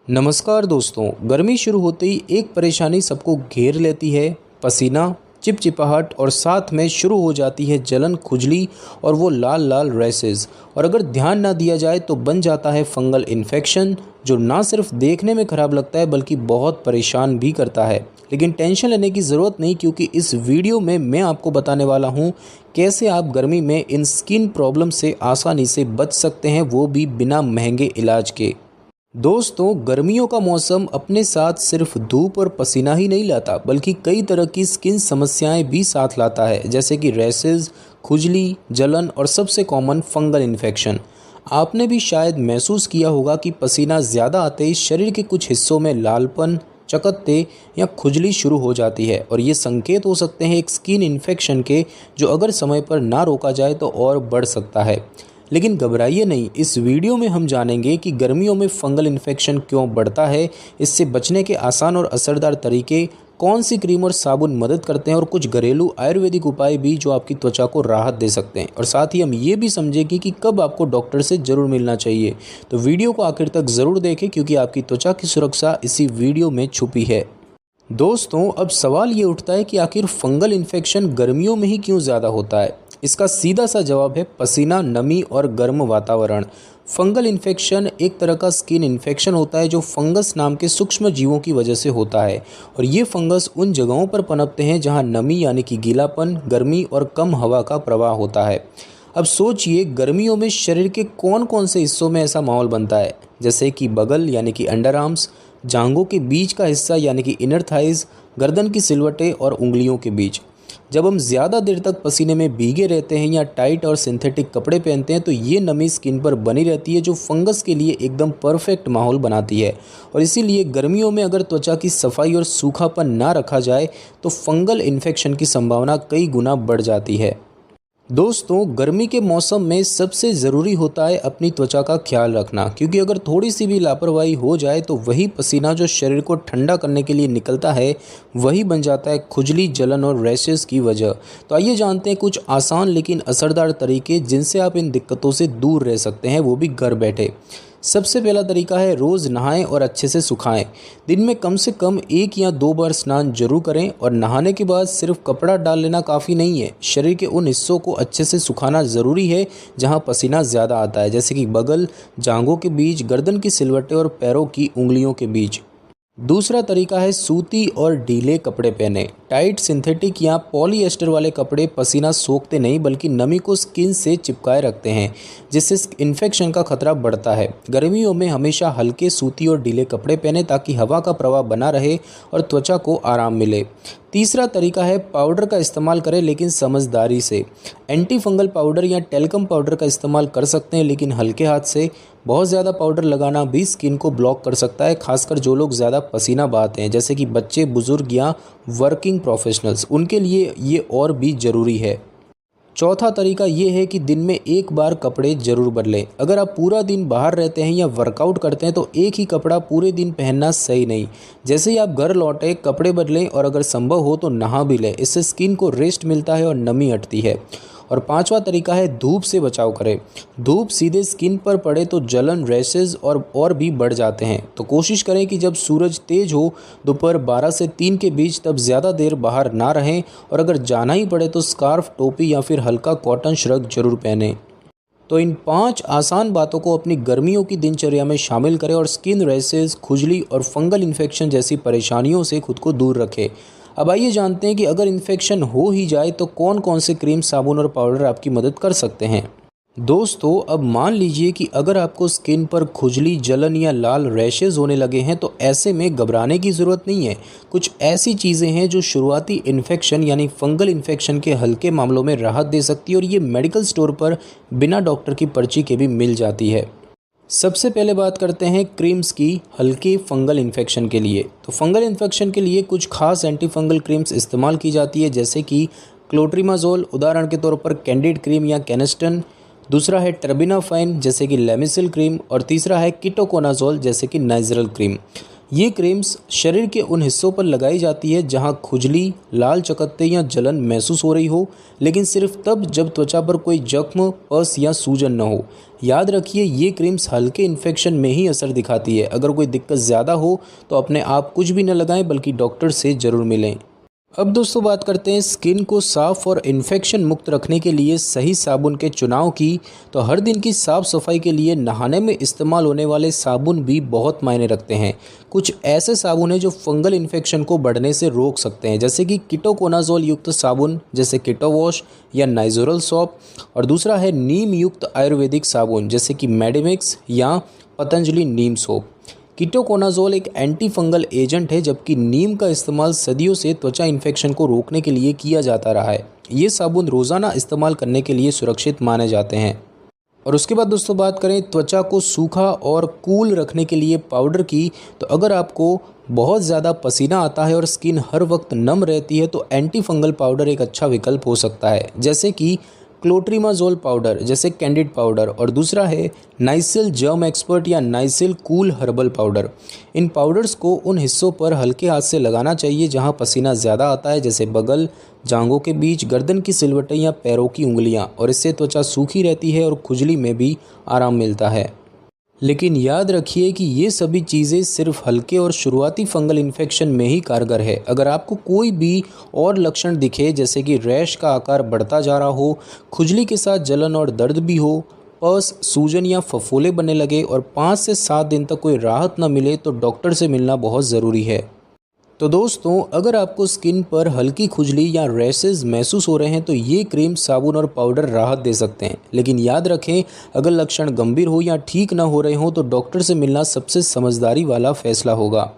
नमस्कार दोस्तों। गर्मी शुरू होते ही एक परेशानी सबको घेर लेती है। पसीना, चिपचिपाहट और साथ में शुरू हो जाती है जलन, खुजली और वो लाल लाल रैशेज। और अगर ध्यान ना दिया जाए तो बन जाता है फंगल इन्फेक्शन, जो ना सिर्फ देखने में ख़राब लगता है बल्कि बहुत परेशान भी करता है। लेकिन टेंशन लेने की ज़रूरत नहीं, क्योंकि इस वीडियो में मैं आपको बताने वाला हूँ कैसे आप गर्मी में इन स्किन प्रॉब्लम से आसानी से बच सकते हैं, वो भी बिना महंगे इलाज के। दोस्तों, गर्मियों का मौसम अपने साथ सिर्फ धूप और पसीना ही नहीं लाता, बल्कि कई तरह की स्किन समस्याएं भी साथ लाता है, जैसे कि रैशेज, खुजली, जलन और सबसे कॉमन फंगल इन्फेक्शन। आपने भी शायद महसूस किया होगा कि पसीना ज़्यादा आते ही शरीर के कुछ हिस्सों में लालपन, चकत्ते या खुजली शुरू हो जाती है, और ये संकेत हो सकते हैं एक स्किन इन्फेक्शन के, जो अगर समय पर ना रोका जाए तो और बढ़ सकता है। लेकिन घबराइए नहीं, इस वीडियो में हम जानेंगे कि गर्मियों में फंगल इन्फेक्शन क्यों बढ़ता है, इससे बचने के आसान और असरदार तरीके, कौन सी क्रीम और साबुन मदद करते हैं, और कुछ घरेलू आयुर्वेदिक उपाय भी जो आपकी त्वचा को राहत दे सकते हैं। और साथ ही हम ये भी समझेंगे कि कब आपको डॉक्टर से ज़रूर मिलना चाहिए। तो वीडियो को आखिर तक ज़रूर देखें, क्योंकि आपकी त्वचा की सुरक्षा इसी वीडियो में छुपी है। दोस्तों, अब सवाल ये उठता है कि आखिर फंगल इन्फेक्शन गर्मियों में ही क्यों ज़्यादा होता है। इसका सीधा सा जवाब है पसीना, नमी और गर्म वातावरण। फंगल इन्फेक्शन एक तरह का स्किन इन्फेक्शन होता है जो फंगस नाम के सूक्ष्म जीवों की वजह से होता है। और ये फंगस उन जगहों पर पनपते हैं जहां नमी यानी कि गीलापन, गर्मी और कम हवा का प्रवाह होता है। अब सोचिए, गर्मियों में शरीर के कौन कौन से हिस्सों में ऐसा माहौल बनता है, जैसे कि बगल यानी कि अंडर आर्म्स, जांघों के बीच का हिस्सा यानी कि इनर थाइज, गर्दन की सिलवटें और उंगलियों के बीच। जब हम ज़्यादा देर तक पसीने में भीगे रहते हैं या टाइट और सिंथेटिक कपड़े पहनते हैं तो ये नमी स्किन पर बनी रहती है, जो फंगस के लिए एकदम परफेक्ट माहौल बनाती है। और इसीलिए गर्मियों में अगर त्वचा की सफाई और सूखापन ना रखा जाए तो फंगल इन्फेक्शन की संभावना कई गुना बढ़ जाती है। दोस्तों, गर्मी के मौसम में सबसे ज़रूरी होता है अपनी त्वचा का ख्याल रखना, क्योंकि अगर थोड़ी सी भी लापरवाही हो जाए तो वही पसीना जो शरीर को ठंडा करने के लिए निकलता है, वही बन जाता है खुजली, जलन और रैशेज़ की वजह। तो आइए जानते हैं कुछ आसान लेकिन असरदार तरीके जिनसे आप इन दिक्कतों से दूर रह सकते हैं, वो भी घर बैठे। सबसे पहला तरीका है रोज़ नहाएं और अच्छे से सुखाएं। दिन में कम से कम 1 या 2 बार स्नान जरूर करें, और नहाने के बाद सिर्फ कपड़ा डाल लेना काफ़ी नहीं है। शरीर के उन हिस्सों को अच्छे से सुखाना ज़रूरी है जहां पसीना ज़्यादा आता है, जैसे कि बगल, जांघों के बीच, गर्दन की सिलवटें और पैरों की उंगलियों के बीच। दूसरा तरीका है सूती और ढीले कपड़े पहने। टाइट, सिंथेटिक या पॉलीएस्टर वाले कपड़े पसीना सोखते नहीं बल्कि नमी को स्किन से चिपकाए रखते हैं, जिससे इन्फेक्शन का खतरा बढ़ता है। गर्मियों में हमेशा हल्के सूती और ढीले कपड़े पहने ताकि हवा का प्रवाह बना रहे और त्वचा को आराम मिले। तीसरा तरीका है पाउडर का इस्तेमाल करें, लेकिन समझदारी से। एंटी फंगल पाउडर या टेल्कम पाउडर का इस्तेमाल कर सकते हैं, लेकिन हल्के हाथ से। बहुत ज़्यादा पाउडर लगाना भी स्किन को ब्लॉक कर सकता है, खासकर जो लोग ज़्यादा पसीना बहाते हैं, जैसे कि बच्चे, बुजुर्ग या वर्किंग प्रोफेशनल्स, उनके लिए ये और भी ज़रूरी है। चौथा तरीका ये है कि दिन में 1 बार कपड़े जरूर बदलें। अगर आप पूरा दिन बाहर रहते हैं या वर्कआउट करते हैं तो एक ही कपड़ा पूरे दिन पहनना सही नहीं। जैसे ही आप घर लौटें, कपड़े बदलें, और अगर संभव हो तो नहा भी लें। इससे स्किन को रेस्ट मिलता है और नमी हटती है। और पांचवा तरीका है धूप से बचाव करें। धूप सीधे स्किन पर पड़े तो जलन, रैशेज और भी बढ़ जाते हैं। तो कोशिश करें कि जब सूरज तेज हो, दोपहर 12 से 3 के बीच, तब ज़्यादा देर बाहर ना रहें। और अगर जाना ही पड़े तो स्कार्फ, टोपी या फिर हल्का कॉटन श्रग जरूर पहनें। तो इन 5 आसान बातों को अपनी गर्मियों की दिनचर्या में शामिल करें और स्किन रैशेज, खुजली और फंगल इन्फेक्शन जैसी परेशानियों से खुद को दूर रखें। अब आइए जानते हैं कि अगर इन्फेक्शन हो ही जाए तो कौन कौन से क्रीम, साबुन और पाउडर आपकी मदद कर सकते हैं। दोस्तों, अब मान लीजिए कि अगर आपको स्किन पर खुजली, जलन या लाल रैशेज होने लगे हैं तो ऐसे में घबराने की ज़रूरत नहीं है। कुछ ऐसी चीज़ें हैं जो शुरुआती इन्फेक्शन यानी फंगल इन्फेक्शन के हल्के मामलों में राहत दे सकती है, और ये मेडिकल स्टोर पर बिना डॉक्टर की पर्ची के भी मिल जाती है। सबसे पहले बात करते हैं क्रीम्स की हल्के फंगल इन्फेक्शन के लिए। तो फंगल इन्फेक्शन के लिए कुछ खास एंटी फंगल क्रीम्स इस्तेमाल की जाती है, जैसे कि क्लोट्रिमाजोल, उदाहरण के तौर पर कैंडिड क्रीम या कैनेस्टन। दूसरा है टर्बिनाफाइन, जैसे कि लेमिसिल क्रीम। और तीसरा है कीटोकोनाजोल, जैसे कि नाइजरल क्रीम। ये क्रीम्स शरीर के उन हिस्सों पर लगाई जाती है जहां खुजली, लाल चकत्ते या जलन महसूस हो रही हो, लेकिन सिर्फ तब जब त्वचा पर कोई जख्म, पस या सूजन न हो। याद रखिए, ये क्रीम्स हल्के इन्फेक्शन में ही असर दिखाती है। अगर कोई दिक्कत ज़्यादा हो तो अपने आप कुछ भी न लगाएं, बल्कि डॉक्टर से ज़रूर मिलें। अब दोस्तों बात करते हैं स्किन को साफ़ और इन्फेक्शन मुक्त रखने के लिए सही साबुन के चुनाव की। तो हर दिन की साफ़ सफाई के लिए नहाने में इस्तेमाल होने वाले साबुन भी बहुत मायने रखते हैं। कुछ ऐसे साबुन हैं जो फंगल इन्फेक्शन को बढ़ने से रोक सकते हैं, जैसे कि कीटोकोनाजोल युक्त साबुन जैसे कीटो वॉश या नाइजोरल सोप, और दूसरा है नीम युक्त आयुर्वेदिक साबुन जैसे कि मेडिमिक्स या पतंजलि नीम सोप। कीटोकोनाजोल एक एंटी फंगल एजेंट है, जबकि नीम का इस्तेमाल सदियों से त्वचा इन्फेक्शन को रोकने के लिए किया जाता रहा है। ये साबुन रोज़ाना इस्तेमाल करने के लिए सुरक्षित माने जाते हैं। और उसके बाद दोस्तों बात करें त्वचा को सूखा और कूल रखने के लिए पाउडर की, तो अगर आपको बहुत ज़्यादा पसीना आता है और स्किन हर वक्त नम रहती है तो एंटी फंगल पाउडर एक अच्छा विकल्प हो सकता है, जैसे कि क्लोट्रीमाजोल पाउडर जैसे कैंडिड पाउडर, और दूसरा है नाइसिल जर्म एक्सपर्ट या नाइसिल कूल हर्बल पाउडर। इन पाउडर्स को उन हिस्सों पर हल्के हाथ से लगाना चाहिए जहां पसीना ज़्यादा आता है, जैसे बगल, जांघों के बीच, गर्दन की सिलवटें या पैरों की उंगलियां, और इससे त्वचा सूखी रहती है और खुजली में भी आराम मिलता है। लेकिन याद रखिए कि ये सभी चीज़ें सिर्फ हल्के और शुरुआती फंगल इन्फेक्शन में ही कारगर है। अगर आपको कोई भी और लक्षण दिखे, जैसे कि रैश का आकार बढ़ता जा रहा हो, खुजली के साथ जलन और दर्द भी हो, पस, सूजन या फफोले बनने लगे और 5 से 7 दिन तक कोई राहत न मिले, तो डॉक्टर से मिलना बहुत ज़रूरी है। तो दोस्तों, अगर आपको स्किन पर हल्की खुजली या रैशेज महसूस हो रहे हैं तो ये क्रीम, साबुन और पाउडर राहत दे सकते हैं। लेकिन याद रखें, अगर लक्षण गंभीर हो या ठीक ना हो रहे हो तो डॉक्टर से मिलना सबसे समझदारी वाला फैसला होगा।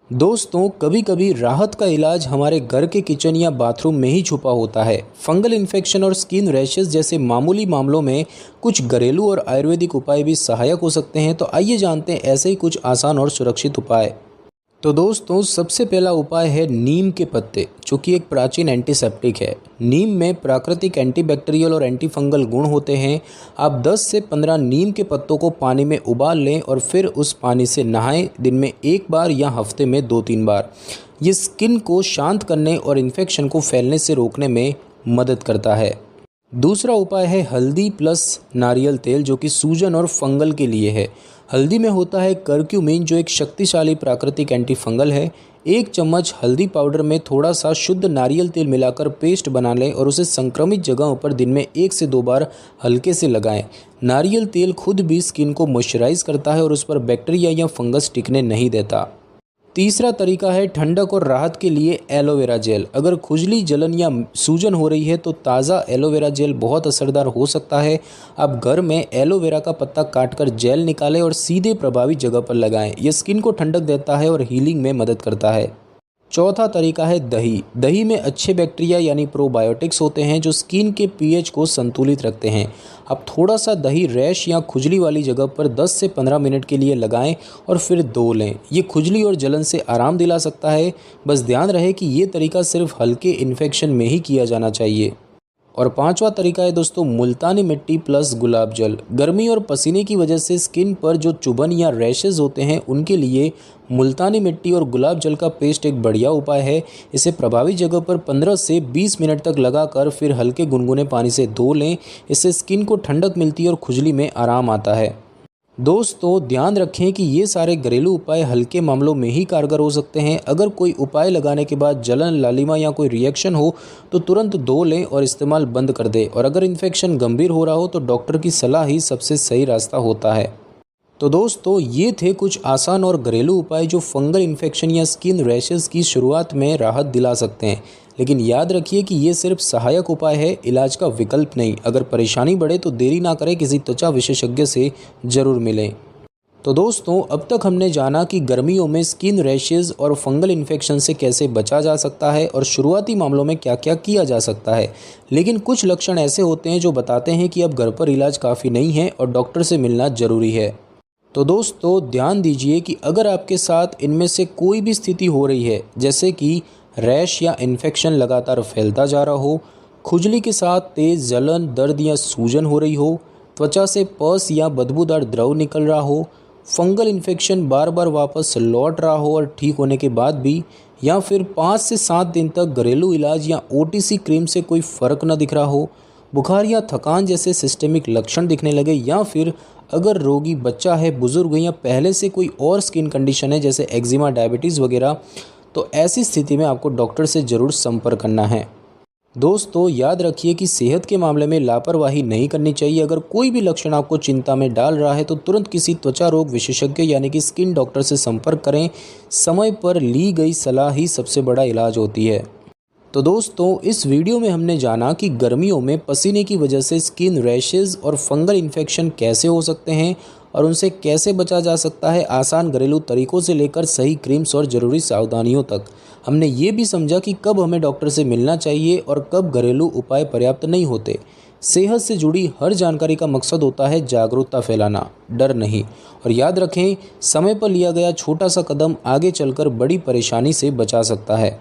दोस्तों, कभी कभी राहत का इलाज हमारे घर के किचन या बाथरूम में ही छुपा होता है। फंगल इन्फेक्शन और स्किन रैशेज जैसे मामूली मामलों में कुछ घरेलू और आयुर्वेदिक उपाय भी सहायक हो सकते हैं। तो आइए जानते हैं ऐसे ही कुछ आसान और सुरक्षित उपाय। तो दोस्तों, सबसे पहला उपाय है नीम के पत्ते, जो कि एक प्राचीन एंटीसेप्टिक है। नीम में प्राकृतिक एंटीबैक्टीरियल और एंटीफंगल गुण होते हैं। आप 10 से 15 नीम के पत्तों को पानी में उबाल लें और फिर उस पानी से नहाएं, दिन में 1 बार या हफ्ते में 2-3 बार। ये स्किन को शांत करने और इन्फेक्शन को फैलने से रोकने में मदद करता है। दूसरा उपाय है हल्दी प्लस नारियल तेल, जो कि सूजन और फंगल के लिए है। हल्दी में होता है करक्यूमिन, जो एक शक्तिशाली प्राकृतिक एंटी फंगल है। 1 चम्मच हल्दी पाउडर में थोड़ा सा शुद्ध नारियल तेल मिलाकर पेस्ट बना लें और उसे संक्रमित जगहों पर दिन में 1 से 2 बार हल्के से लगाएं। नारियल तेल खुद भी स्किन को मॉइस्चराइज करता है और उस पर बैक्टीरिया या फंगस टिकने नहीं देता। तीसरा तरीका है ठंडक और राहत के लिए एलोवेरा जेल। अगर खुजली, जलन या सूजन हो रही है तो ताज़ा एलोवेरा जेल बहुत असरदार हो सकता है। आप घर में एलोवेरा का पत्ता काटकर जेल निकालें और सीधे प्रभावित जगह पर लगाएं। यह स्किन को ठंडक देता है और हीलिंग में मदद करता है। चौथा तरीका है दही। दही में अच्छे बैक्टीरिया यानी प्रोबायोटिक्स होते हैं, जो स्किन के पीएच को संतुलित रखते हैं। आप थोड़ा सा दही रैश या खुजली वाली जगह पर 10 से 15 मिनट के लिए लगाएं और फिर धो लें। ये खुजली और जलन से आराम दिला सकता है। बस ध्यान रहे कि ये तरीका सिर्फ हल्के इन्फेक्शन में ही किया जाना चाहिए। और पांचवा तरीका है दोस्तों मुल्तानी मिट्टी प्लस गुलाब जल। गर्मी और पसीने की वजह से स्किन पर जो चुभन या रैशेज होते हैं, उनके लिए मुल्तानी मिट्टी और गुलाब जल का पेस्ट एक बढ़िया उपाय है। इसे प्रभावित जगह पर 15 से 20 मिनट तक लगाकर फिर हल्के गुनगुने पानी से धो लें। इससे स्किन को ठंडक मिलती है और खुजली में आराम आता है। दोस्तों, ध्यान रखें कि ये सारे घरेलू उपाय हल्के मामलों में ही कारगर हो सकते हैं। अगर कोई उपाय लगाने के बाद जलन, लालिमा या कोई रिएक्शन हो तो तुरंत धो लें और इस्तेमाल बंद कर दें। और अगर इन्फेक्शन गंभीर हो रहा हो तो डॉक्टर की सलाह ही सबसे सही रास्ता होता है। तो दोस्तों, ये थे कुछ आसान और घरेलू उपाय जो फंगल इन्फेक्शन या स्किन रैशेज की शुरुआत में राहत दिला सकते हैं। लेकिन याद रखिए कि ये सिर्फ सहायक उपाय है, इलाज का विकल्प नहीं। अगर परेशानी बढ़े तो देरी ना करें, किसी त्वचा विशेषज्ञ से ज़रूर मिलें। तो दोस्तों, अब तक हमने जाना कि गर्मियों में स्किन रैशेज और फंगल इन्फेक्शन से कैसे बचा जा सकता है और शुरुआती मामलों में क्या क्या किया जा सकता है। लेकिन कुछ लक्षण ऐसे होते हैं जो बताते हैं कि अब घर पर इलाज काफ़ी नहीं है और डॉक्टर से मिलना ज़रूरी है। तो दोस्तों, ध्यान दीजिए कि अगर आपके साथ इनमें से कोई भी स्थिति हो रही है, जैसे कि रैश या इन्फेक्शन लगातार फैलता जा रहा हो, खुजली के साथ तेज़ जलन, दर्द या सूजन हो रही हो, त्वचा से पस या बदबूदार द्रव निकल रहा हो, फंगल इन्फेक्शन बार बार वापस लौट रहा हो और ठीक होने के बाद भी, या फिर 5 से 7 दिन तक घरेलू इलाज या ओटीसी क्रीम से कोई फ़र्क न दिख रहा हो, बुखार या थकान जैसे सिस्टेमिक लक्षण दिखने लगे, या फिर अगर रोगी बच्चा है, बुज़ुर्ग है या पहले से कोई और स्किन कंडीशन है जैसे एक्जिमा, डायबिटीज़ वगैरह, तो ऐसी स्थिति में आपको डॉक्टर से ज़रूर संपर्क करना है। दोस्तों, याद रखिए कि सेहत के मामले में लापरवाही नहीं करनी चाहिए। अगर कोई भी लक्षण आपको चिंता में डाल रहा है तो तुरंत किसी त्वचा रोग विशेषज्ञ यानी कि स्किन डॉक्टर से संपर्क करें। समय पर ली गई सलाह ही सबसे बड़ा इलाज होती है। तो दोस्तों, इस वीडियो में हमने जाना कि गर्मियों में पसीने की वजह से स्किन रैशेज़ और फंगल इन्फेक्शन कैसे हो सकते हैं और उनसे कैसे बचा जा सकता है, आसान घरेलू तरीकों से लेकर सही क्रीम्स और ज़रूरी सावधानियों तक। हमने ये भी समझा कि कब हमें डॉक्टर से मिलना चाहिए और कब घरेलू उपाय पर्याप्त नहीं होते। सेहत से जुड़ी हर जानकारी का मकसद होता है जागरूकता फैलाना, डर नहीं। और याद रखें, समय पर लिया गया छोटा सा कदम आगे चलकर बड़ी परेशानी से बचा सकता है।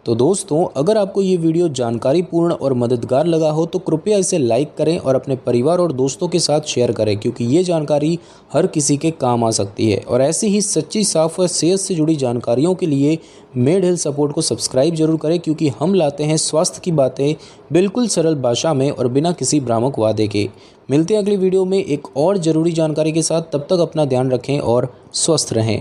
तो दोस्तों, अगर आपको ये वीडियो जानकारीपूर्ण और मददगार लगा हो तो कृपया इसे लाइक करें और अपने परिवार और दोस्तों के साथ शेयर करें, क्योंकि ये जानकारी हर किसी के काम आ सकती है। और ऐसी ही सच्ची, साफ और सेहत से जुड़ी जानकारियों के लिए मेड हेल्थ सपोर्ट को सब्सक्राइब जरूर करें, क्योंकि हम लाते हैं स्वास्थ्य की बातें बिल्कुल सरल भाषा में और बिना किसी भ्रामक वादे के। मिलते हैं अगली वीडियो में एक और ज़रूरी जानकारी के साथ। तब तक अपना ध्यान रखें और स्वस्थ रहें।